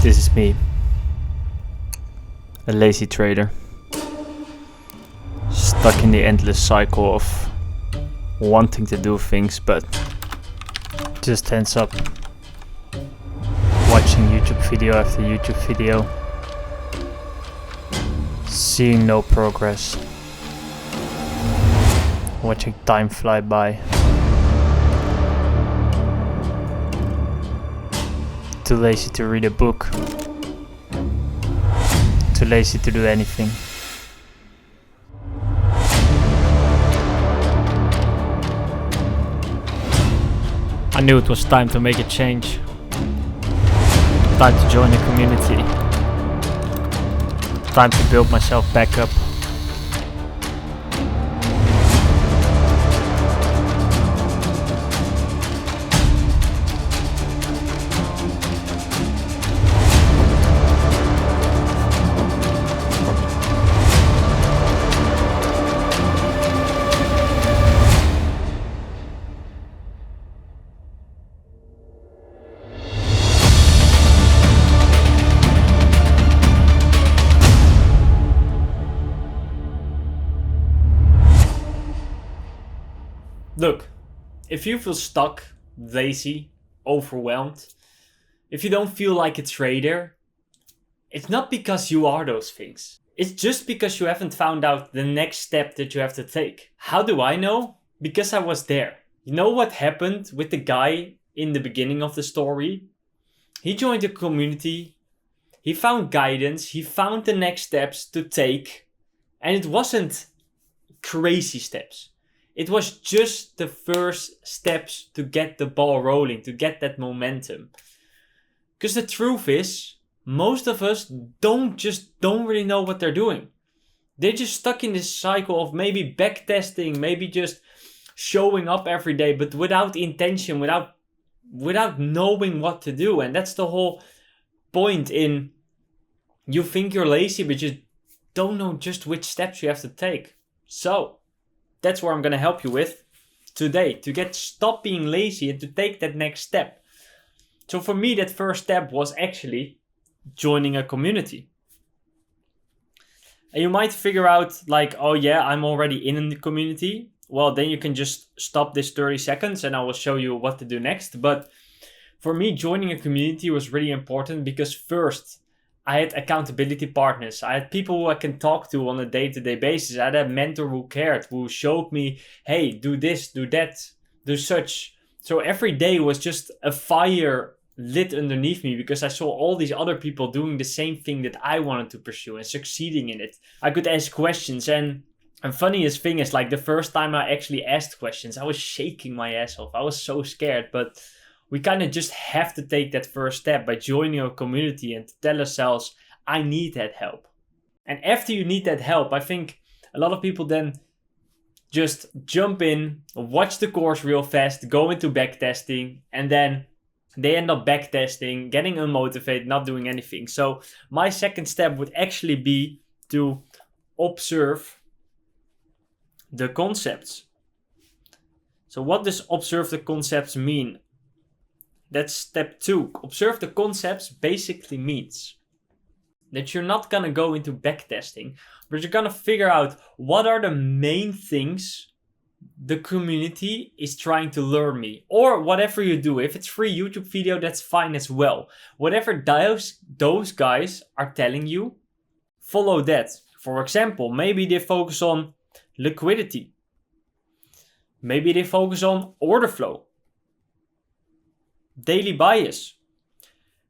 This is me, a lazy trader, stuck in the endless cycle of wanting to do things but just ends up watching YouTube video after YouTube video, seeing no progress, watching time fly by. Too lazy to read a book. Too lazy to do anything. I knew it was time to make a change. Time to join a community. Time to build myself back up. Look, if you feel stuck, lazy, overwhelmed, if you don't feel like a trader, it's not because you are those things. It's just because you haven't found out the next step that you have to take. How do I know? Because I was there. You know what happened with the guy in the beginning of the story? He joined a community, he found guidance, he found the next steps to take, and it wasn't crazy steps. It was just the first steps to get the ball rolling, to get that momentum. Because the truth is, most of us don't really know what they're doing. They're just stuck in this cycle of maybe backtesting, maybe just showing up every day, but without intention, without knowing what to do. And that's the whole point in you think you're lazy, but you don't know just which steps you have to take. So that's what I'm going to help you with today, to stop being lazy and to take that next step. So for me, that first step was actually joining a community. And you might figure out like, oh yeah, I'm already in the community. Well, then you can just stop this 30 seconds and I will show you what to do next. But for me, joining a community was really important because first, I had accountability partners. I had people who I can talk to on a day-to-day basis. I had a mentor who cared, who showed me, hey, do this, do that, do such. So every day was just a fire lit underneath me because I saw all these other people doing the same thing that I wanted to pursue and succeeding in it. I could ask questions and funniest thing is like the first time I actually asked questions, I was shaking my ass off. I was so scared, but we kind of just have to take that first step by joining a community and to tell ourselves, I need that help. And after you need that help, I think a lot of people then just jump in, watch the course real fast, go into backtesting, and then they end up backtesting, getting unmotivated, not doing anything. So my second step would actually be to observe the concepts. So what does observe the concepts mean? That's step 2. Observe the concepts basically means that you're not going to go into backtesting, but you're going to figure out what are the main things the community is trying to learn me. Or whatever you do. If it's free YouTube video, that's fine as well. Whatever those guys are telling you, follow that. For example, maybe they focus on liquidity. Maybe they focus on order flow. Daily bias.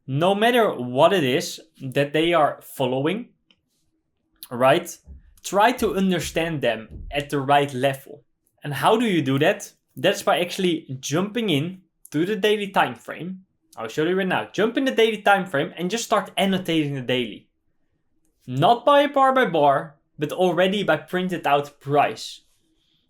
No matter what it is that they are following, right? Try to understand them at the right level. And how do you do that? That's by actually jumping in to the daily time frame. I'll show you right now. Jump in the daily time frame and just start annotating the daily. Not by bar, but already by printed out price.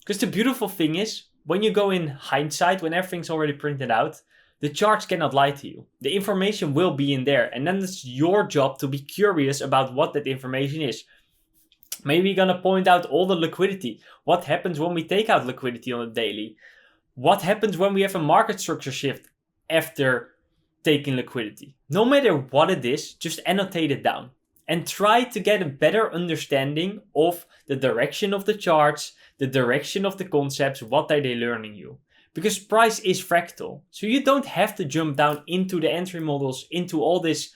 Because the beautiful thing is, when you go in hindsight, when everything's already printed out, the charts cannot lie to you. The information will be in there. And then it's your job to be curious about what that information is. Maybe you're going to point out all the liquidity. What happens when we take out liquidity on a daily? What happens when we have a market structure shift after taking liquidity. No matter what it is, just annotate it down and try to get a better understanding of the direction of the charts, the direction of the concepts, what are they learning you. Because price is fractal. So you don't have to jump down into the entry models, into all these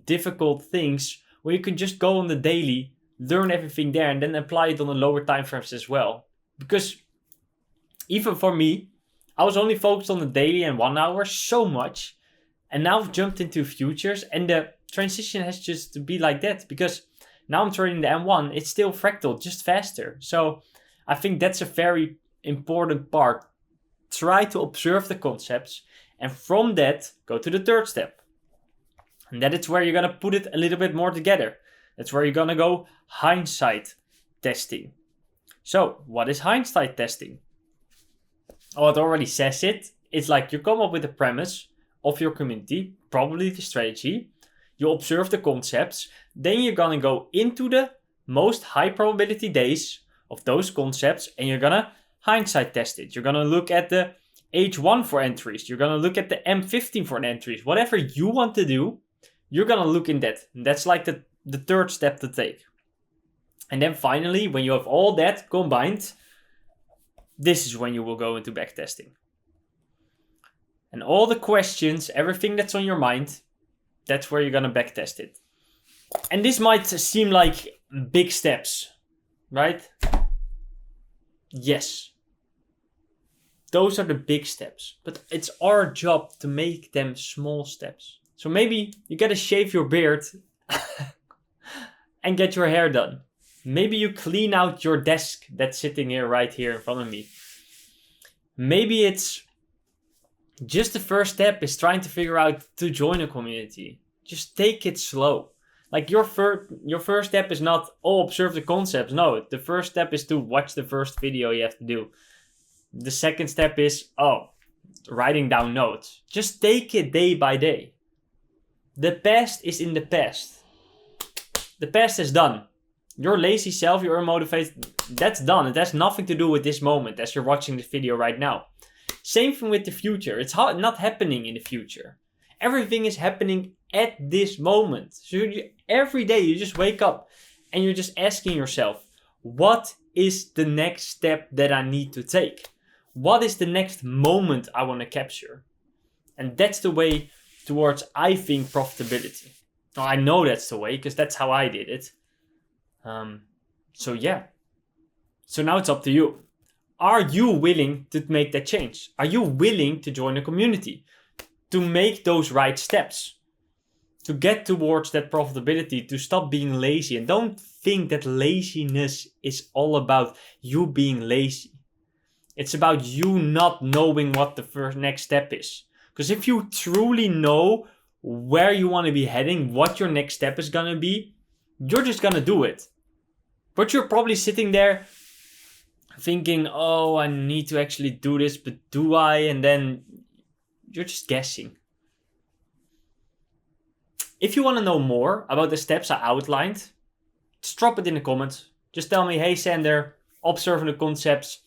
difficult things, where you can just go on the daily, learn everything there, and then apply it on the lower time frames as well. Because even for me, I was only focused on the daily and 1 hour so much. And now I've jumped into futures, and the transition has just to be like that. Because now I'm trading the M1, it's still fractal, just faster. So I think that's a very important part. Try to observe the concepts, and from that, go to the third step. And that is where you're going to put it a little bit more together. That's where you're going to go hindsight testing. So what is hindsight testing? Oh, it already says it. It's like you come up with a premise of your community, probably the strategy. You observe the concepts. Then you're going to go into the most high probability days of those concepts, and you're going to hindsight test it. You're going to look at the H1 for entries. You're going to look at the M15 for entries. Whatever you want to do, you're going to look in that. And that's like the third step to take. And then finally, when you have all that combined, this is when you will go into backtesting. And all the questions, everything that's on your mind, that's where you're going to backtest it. And this might seem like big steps, right? Yes. Those are the big steps. But it's our job to make them small steps. So maybe you gotta shave your beard and get your hair done. Maybe you clean out your desk that's sitting here right here in front of me. Maybe it's just the first step is trying to figure out to join a community. Just take it slow. Like your first step is not, observe the concepts. No, the first step is to watch the first video you have to do. The second step is, writing down notes. Just take it day by day. The past is in the past. The past is done. Your lazy self, your unmotivated, that's done. It has nothing to do with this moment as you're watching this video right now. Same thing with the future. It's not happening in the future. Everything is happening at this moment. So every day you just wake up and you're just asking yourself, what is the next step that I need to take? What is the next moment I want to capture? And that's the way towards, I think, profitability. Now, I know that's the way because that's how I did it. So yeah. So now it's up to you. Are you willing to make that change? Are you willing to join a community? To make those right steps? To get towards that profitability, to stop being lazy. And don't think that laziness is all about you being lazy. It's about you not knowing what the next step is. Because if you truly know where you want to be heading, what your next step is going to be, you're just going to do it. But you're probably sitting there thinking, I need to actually do this, but do I? And then you're just guessing. If you want to know more about the steps I outlined, just drop it in the comments. Just tell me, hey Sander, observing the concepts.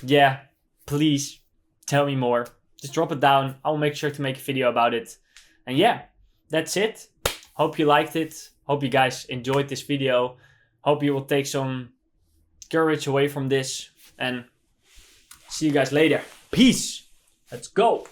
Yeah, please tell me more. Just drop it down. I'll make sure to make a video about it. And yeah, that's it. Hope you liked it. Hope you guys enjoyed this video. Hope you will take some courage away from this. And see you guys later. Peace. Let's go.